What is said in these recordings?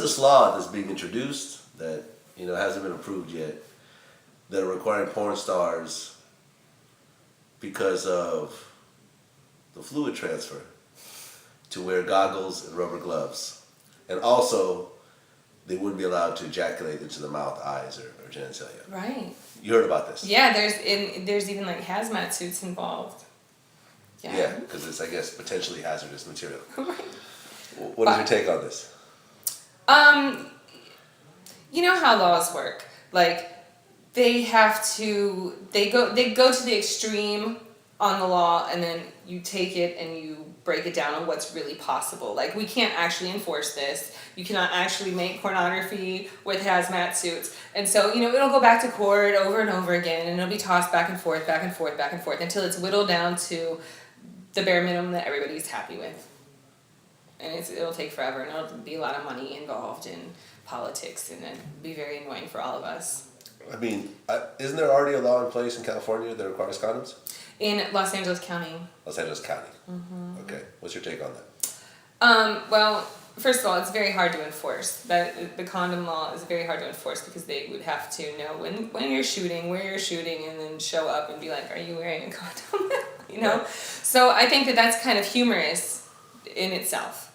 this law that's being introduced that hasn't been approved yet that are requiring porn stars because of the fluid transfer to wear goggles and rubber gloves, and also they wouldn't be allowed to ejaculate into the mouth, eyes, or genitalia. Right. You heard about this? Yeah, there's even like hazmat suits involved. Yeah, because it's, I guess, potentially hazardous material. Right. What is your take on this? You know how laws work. Like, they go to the extreme on the law, and then you take it and you break it down on what's really possible. Like, we can't actually enforce this. You cannot actually make pornography with hazmat suits. And so, it'll go back to court over and over again, and it'll be tossed back and forth, back and forth, back and forth, until it's whittled down to the bare minimum that everybody's happy with. And it'll take forever, and it'll be a lot of money involved in politics, and it'll be very annoying for all of us. I mean, isn't there already a law in place in California that requires condoms? In Los Angeles County. Los Angeles County. Mm-hmm. Okay. What's your take on that? Well, first of all, it's very hard to enforce. The condom law is very hard to enforce because they would have to know when you're shooting, where you're shooting, and then show up and be like, are you wearing a condom? Right. So I think that's kind of humorous in itself.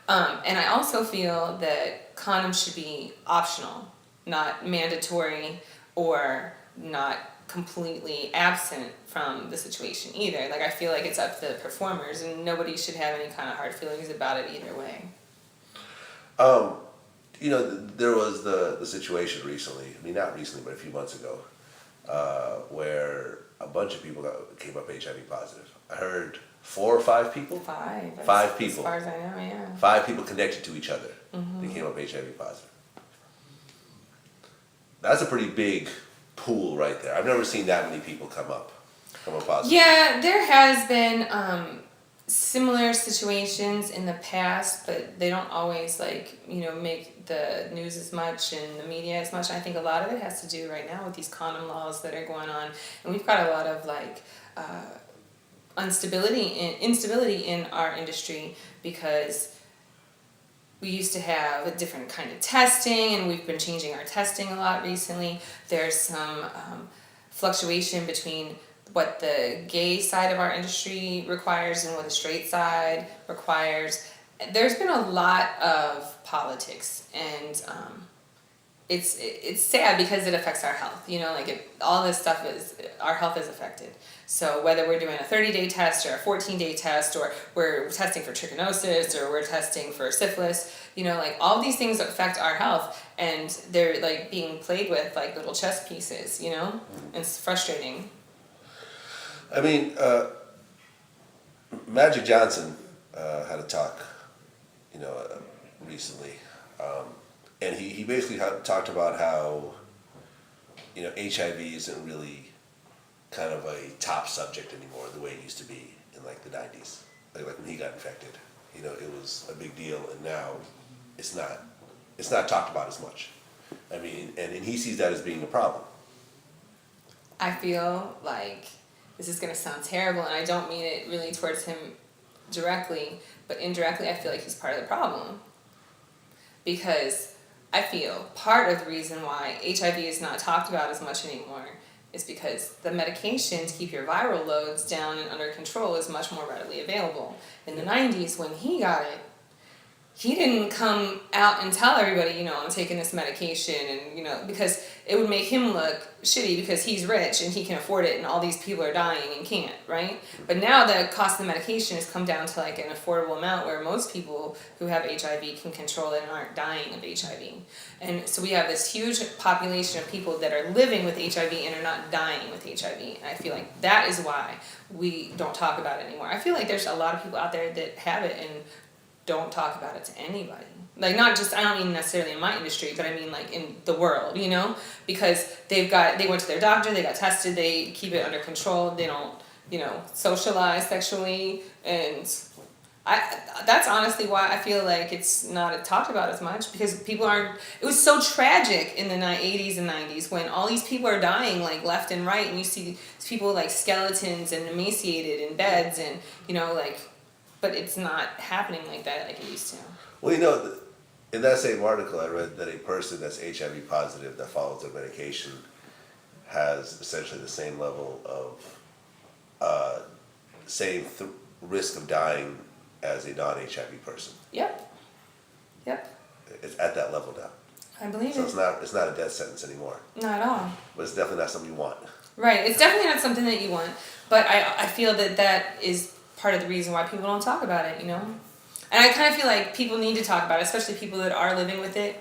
And I also feel that condoms should be optional, not mandatory or not completely absent from the situation either. Like, I feel like it's up to the performers, and nobody should have any kind of hard feelings about it either way. There was the situation recently, I mean, not recently, but a few months ago, where a bunch of people came up HIV positive. I heard 4 or 5 people? 5. 5 people. As far as I know, yeah. 5 people connected to each other. Mm-hmm. They came up HIV positive. That's a pretty big pool right there. I've never seen that many people come up positive. Yeah, there has been similar situations in the past, but they don't always make the news as much and the media as much. I think a lot of it has to do right now with these condom laws that are going on, and we've got a lot of instability in our industry because we used to have a different kind of testing, and we've been changing our testing a lot recently. There's some fluctuation between what the gay side of our industry requires and what the straight side requires. There's been a lot of politics, and it's sad because it affects our health. All this stuff our health is affected. So whether we're doing a 30-day test or a 14-day test, or we're testing for trichinosis, or we're testing for syphilis, all these things affect our health, and they're being played with like little chess pieces, and it's frustrating. I mean, Magic Johnson had a talk, recently, and he basically talked about how, HIV isn't really kind of a top subject anymore the way it used to be in the 90s. Like when he got infected, it was a big deal, and now it's not talked about as much. I mean, and he sees that as being a problem. I feel like this is going to sound terrible, and I don't mean it really towards him directly, but indirectly I feel like he's part of the problem. Because I feel part of the reason why HIV is not talked about as much anymore is because the medication to keep your viral loads down and under control is much more readily available. In the 90s, when he got it, he didn't come out and tell everybody, I'm taking this medication, and, because it would make him look shitty because he's rich and he can afford it, and all these people are dying and can't, right? But now the cost of the medication has come down to an affordable amount where most people who have HIV can control it and aren't dying of HIV. And so we have this huge population of people that are living with HIV and are not dying with HIV. And I feel like that is why we don't talk about it anymore. I feel like there's a lot of people out there that have it and don't talk about it to anybody. Not just, I don't mean necessarily in my industry, but I mean in the world, because they went to their doctor, they got tested, they keep it under control, they don't, socialize sexually, and that's honestly why I feel like it's not talked about as much, because people aren't, it was so tragic in the 80s and 90s when all these people are dying left and right, and you see people skeletons and emaciated in beds, and but it's not happening like that like it used to. Well, In that same article, I read that a person that's HIV positive that follows their medication has essentially the same level of risk of dying as a non-HIV person. Yep. Yep. It's at that level now. I believe So it. it's not a death sentence anymore. Not at all. But it's definitely not something you want. Right. It's definitely not something that you want. But I feel that is part of the reason why people don't talk about it, you know? And I kind of feel like people need to talk about it, especially people that are living with it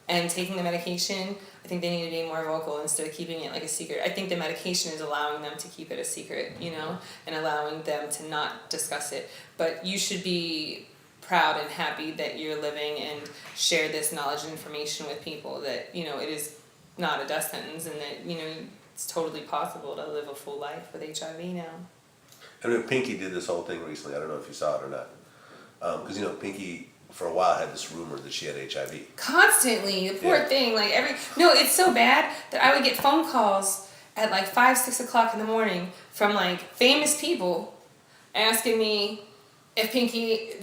and taking the medication. I think they need to be more vocal instead of keeping it like a secret. I think the medication is allowing them to keep it a secret, you know, and allowing them to not discuss it. But you should be proud and happy that you're living and share this knowledge and information with people that, you know, it is not a death sentence and that, you know, it's totally possible to live a full life with HIV now. I mean, Pinky did this whole thing recently. I don't know if you saw it or not. Because, you know, Pinky, for a while, had this rumor that she had HIV. Constantly, the poor thing. Like no, it's so bad that I would get phone calls at like 5, 6 o'clock in the morning from like famous people asking me if Pinky,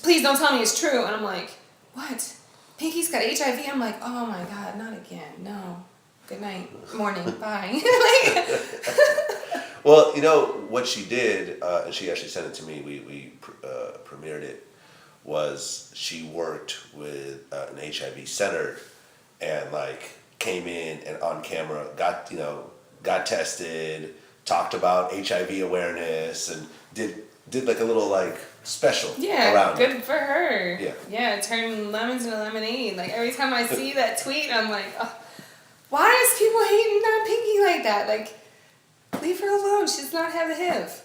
please don't tell me it's true. And I'm like, what? Pinky's got HIV? I'm like, oh my God, not again. No. Good night. Morning. Bye. Well, you know, what she did, and she actually sent it to me, we premiered it, was she worked with an HIV center and like came in and on camera got tested, talked about HIV awareness and did like a little like special around good it. for her. Yeah. Yeah, turn lemons into lemonade. Like every time I see that tweet, I'm like, oh, why is people hating on Pinky like that? Like, leave her alone. She does not have the HIV.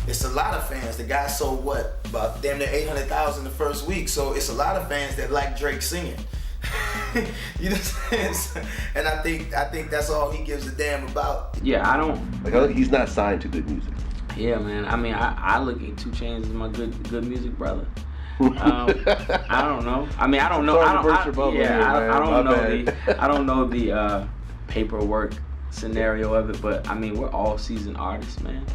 It's a lot of fans. The guy sold what? About damn near 800,000 the first week. So it's a lot of fans that like Drake singing. You know what I'm saying? And I think that's all he gives a damn about. Yeah, I don't. Like he's not signed to good music. Yeah, man. I mean, I look at 2 Chainz as my good music brother. I don't know. I mean, I don't know. I don't know the paperwork scenario of it, but I mean, we're all seasoned artists, man.